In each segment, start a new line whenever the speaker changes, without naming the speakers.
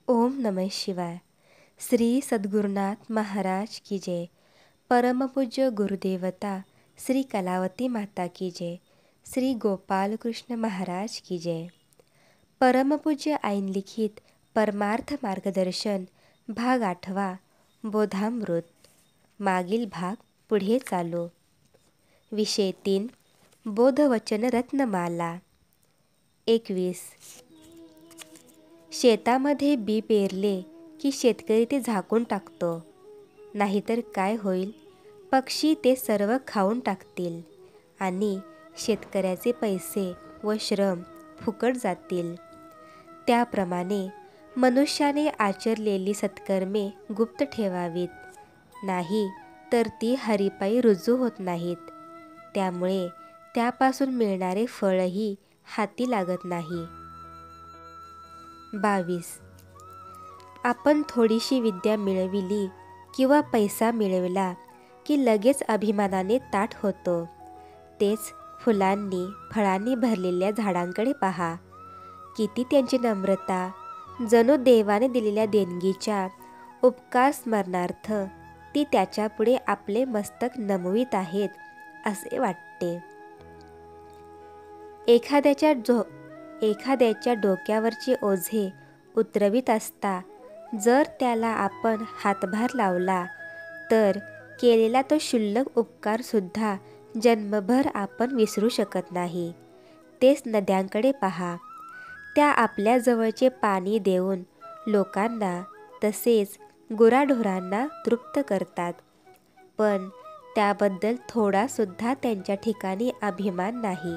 ओम नमः शिवाय। श्री सद्गुरुनाथ महाराज की जय। परमपूज्य गुरुदेवता श्री कलावती माता की जय। श्री गोपाल कृष्ण महाराज की जय। परमपूज्य आईन लिखित परमार्थ मार्गदर्शन भाग 8 बोधामृत। मागील भाग पुढे चालू। विषय 3 बोधवचन रत्नमाला। 21 शेतामध्ये बी पेरले की शेतकरी ते झाकून टाकतो, नाहीतर काय होईल? पक्षी ते सर्व खाऊन टाकतील आणि शेतकऱ्याचे पैसे व श्रम फुकट जातील। त्याप्रमाणे मनुष्याने आचरलेली सत्कर्मे गुप्त ठेवावीत, नाही तर ती हरीपायी रुजू होत नाहीत। त्यामुळे त्यापासून मिळणारे फळही हाती लागत नाही। 22 आपण थोडीशी विद्या मिळविली किंवा पैसा मिळवला की लगेच अभिमानाने ताठ होतो। तेच फुलांनी फळांनी भरलेल्या झाडांकडे पहा, किती त्यांची नम्रता, जणू देवाने दिलेल्या देणगीच्या उपकार स्मरणार्थ ती त्याच्यापुढे आपले मस्तक नमवीत आहेत असे वाटते। एखाद्याच्या डोक्यावरचे ओझे उतरवीत असता जर त्याला आपण हातभार लावला तर केलेला तो क्षुल्लक उपकारसुद्धा जन्मभर आपण विसरू शकत नाही। तेच नद्यांकडे पहा, त्या आपल्या जवळचे पाणी देऊन लोकांना तसेच गुराढोरांना तृप्त करतात, पण त्याबद्दल थोडासुद्धा त्यांच्या ठिकाणी अभिमान नाही।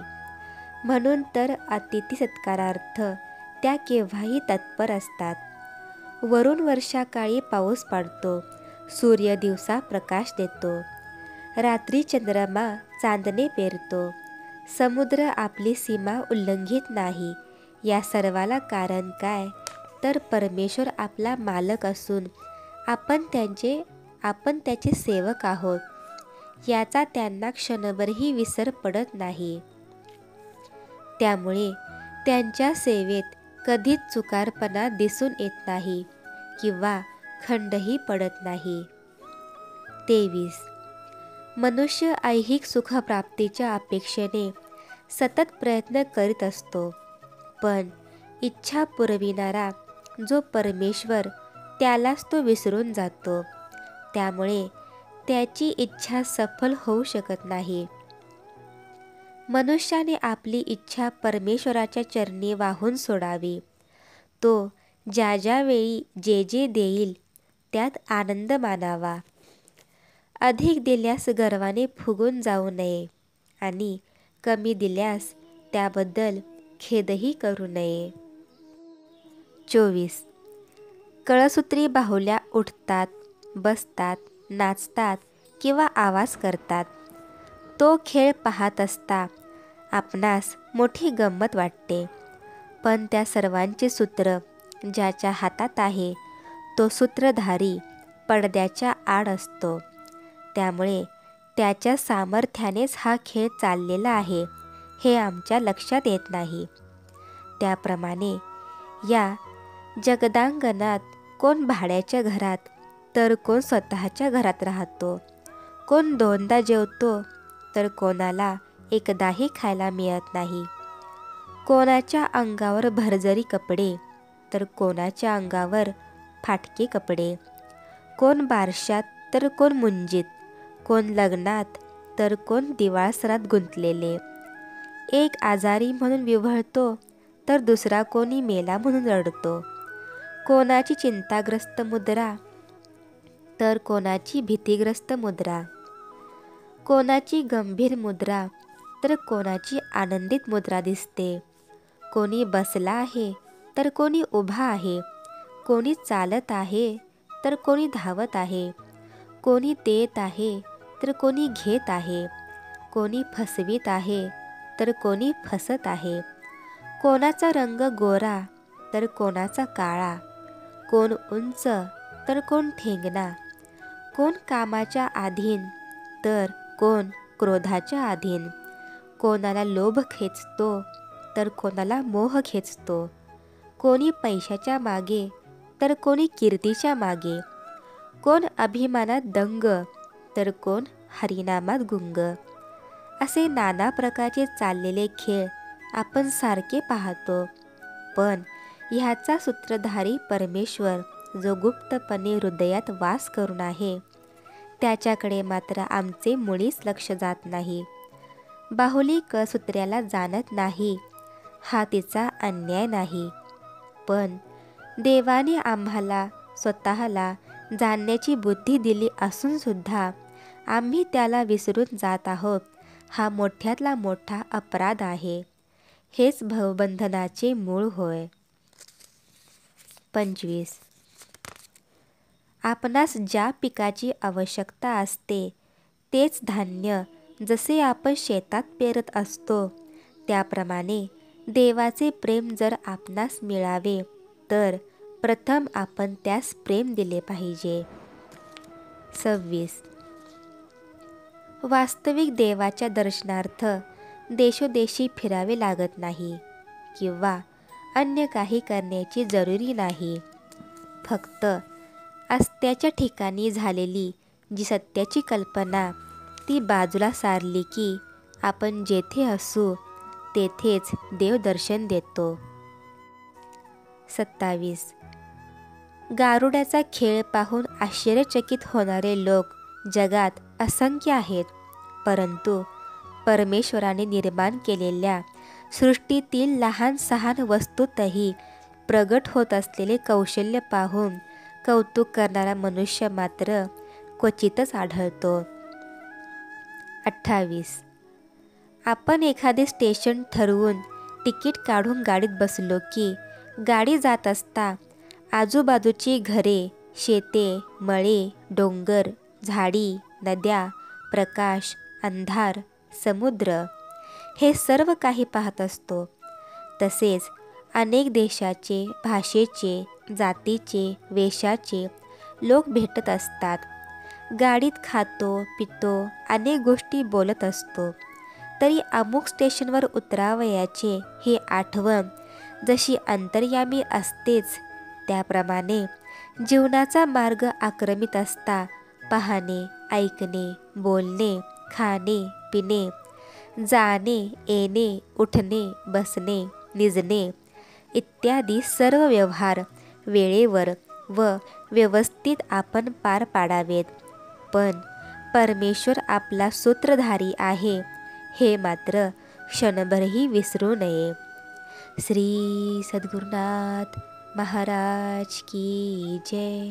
म्हणून तर अतिथी सत्कारार्थ त्या केव्हाही तत्पर असतात। वरून वर्षाकाळी पाऊस पडतो, सूर्य दिवसा प्रकाश देतो, रात्री चंद्रमा चांदणे पेरतो, समुद्र आपली सीमा उल्लंघित नाही। या सर्वाला कारण काय? तर परमेश्वर आपला मालक असून आपण त्याचे सेवक आहोत, याचा त्यांना क्षणभरही विसर पडत नाही। त्यामुळे त्यांच्या सेवेत कधीच चुकारपणा दिसून येत नाही किंवा खंडही पडत नाही। 23 मनुष्य ऐहिक सुखप्राप्तीच्या अपेक्षेने सतत प्रयत्न करीत असतो, पण इच्छा पुरविणारा जो परमेश्वर त्यालाच तो विसरून जातो। त्यामुळे त्याची इच्छा सफल होऊ शकत नाही। मनुष्याने आपली इच्छा परमेश्वराच्या चरणी वाहून सोडावी। तो ज्या वेळी जे देईल त्यात आनंद मानावा। अधिक दिल्यास गर्वाने फुगून जाऊ नये आणि कमी दिल्यास त्याबद्दल खेदही करू नये। 24 कळसूत्री बाहुल्या उठतात, बसतात, नाचतात किंवा आवाज करतात। तो खेळ पाहत असता आपणास मोठी गंमत वाटते, पण त्या सर्वांचे सूत्र ज्याच्या हातात आहे तो सूत्रधारी पडद्याच्या आड असतो। त्यामुळे त्याच्या सामर्थ्यानेच हा खेळ चाललेला आहे हे आमच्या लक्षात येत नाही। त्याप्रमाणे या जगदांगणात कोण भाड्याच्या घरात तर कोण स्वतःच्या घरात राहतो, कोण दोनदा जेवतो तर कोणाला एकदाही खायला मिळत नाही, कोणाच्या अंगावर भरजरी कपडे तर कोणाच्या अंगावर फाटके कपडे, कोण बारशात तर कोण मुंजीत, कोण लग्नात तर कोण दिवाळसणात गुंतलेले, एक आजारी म्हणून विव्हळतो तर दुसरा कोणी मेला म्हणून रडतो, कोणाची चिंताग्रस्त मुद्रा तर कोणाची भीतीग्रस्त मुद्रा, कोणाची गंभीर मुद्रा तर कोणाची आनंदित मुद्रा दिसते, कोणी बसला आहे तर कोणी उभा आहे, कोणी चालत आहे तर कोणी धावत आहे, कोणी देत आहे तर कोणी घेत आहे, कोणी फसवीत आहे तर कोणी फसत आहे, कोणाचा रंग गोरा तर कोणाचा काळा, कोण उंच तर कोण ठेंगणा, कोण कामाच्या अधीन तर कोण क्रोधाच्या अधीन, कोणाला लोभ खेचतो तर कोणाला मोह खेचतो, कोणी पैशाच्या मागे तर कोणी कीर्तीच्या मागे, कोण अभिमानात दंग, तर कोण हरिनामात गुंग, असे नाना प्रकारचे चाललेले खेळ आपण सारखे पाहतो. पण ह्याचा सूत्रधारी परमेश्वर जो गुप्तपणे हृदयात वास करून आहे, त्याच्याकडे मात्र आमचे मुळीच लक्ष जात नाही. बाहुली कळसूत्र्याला जाणत नाही हा तिचा अन्याय नाही, पण देवाने आम्हाला स्वतःला जाणण्याची बुद्धी दिली असून सुद्धा आम्ही त्याला विसरून जात आहोत, हा मोठ्यातला मोठा अपराध आहे. हेच भवबंधनाचे मूळ होय. 25. आपणास ज्या पिकाची आवश्यकता असते तेच धान्य जसे आपण शेतात पेरत असतो, त्याप्रमाणे देवाचे प्रेम जर आपणास मिळावे तर प्रथम आपण त्यास प्रेम दिले पाहिजे. 26. वास्तविक देवाच्या दर्शनार्थ देशोदेशी फिरावे लागत नाही किंवा अन्य काही करण्याची जरुरी नाही. फक्त अस्त्याच्या ठिकाणी झालेली जी सत्याची कल्पना ती बाजूला सारली की आपण जेथे असू तेथेच देव दर्शन देतो. 27. गारुड्याचा खेळ पाहून आश्चर्यचकित होणारे लोक जगात असंख्य आहेत, परंतु परमेश्वराने निर्माण केलेल्या सृष्टीतील लहान सहान वस्तूतही प्रगट होत असलेले कौशल्य पाहून कौतुक करणारा मनुष्य मात्र क्वचितच आढळतो. 28. आपण एखादे स्टेशन ठरवून तिकीट काढून गाडीत बसलो की गाडी जात असता आजूबाजूची घरे, शेते, मळे, डोंगर, झाडी, नद्या, प्रकाश, अंधार, समुद्र हे सर्व काही पाहत असतो. तसेच अनेक देशाचे, भाषेचे, जातीचे, वेशाचे लोक भेटत असतात. गाडीत खातो पितो अनेक गोष्टी बोलत असतो, तरी अमुक स्टेशनवर उतरावयाचे ही आठवण जशी अंतर्यामी असतेच, त्याप्रमाणे जीवनाचा मार्ग आक्रमित असता पाहणे, ऐकणे, बोलणे, खाणे, पिणे, जाणे, येणे, उठणे, बसणे, निजणे इत्यादी सर्व व्यवहार वेळेवर व व्यवस्थित आपण पार पाडावेत. पण परमेश्वर आपला सूत्रधारी आहे हे मात्र क्षणभरही विसरू नये. श्री सद्गुरुनाथ महाराज की जय.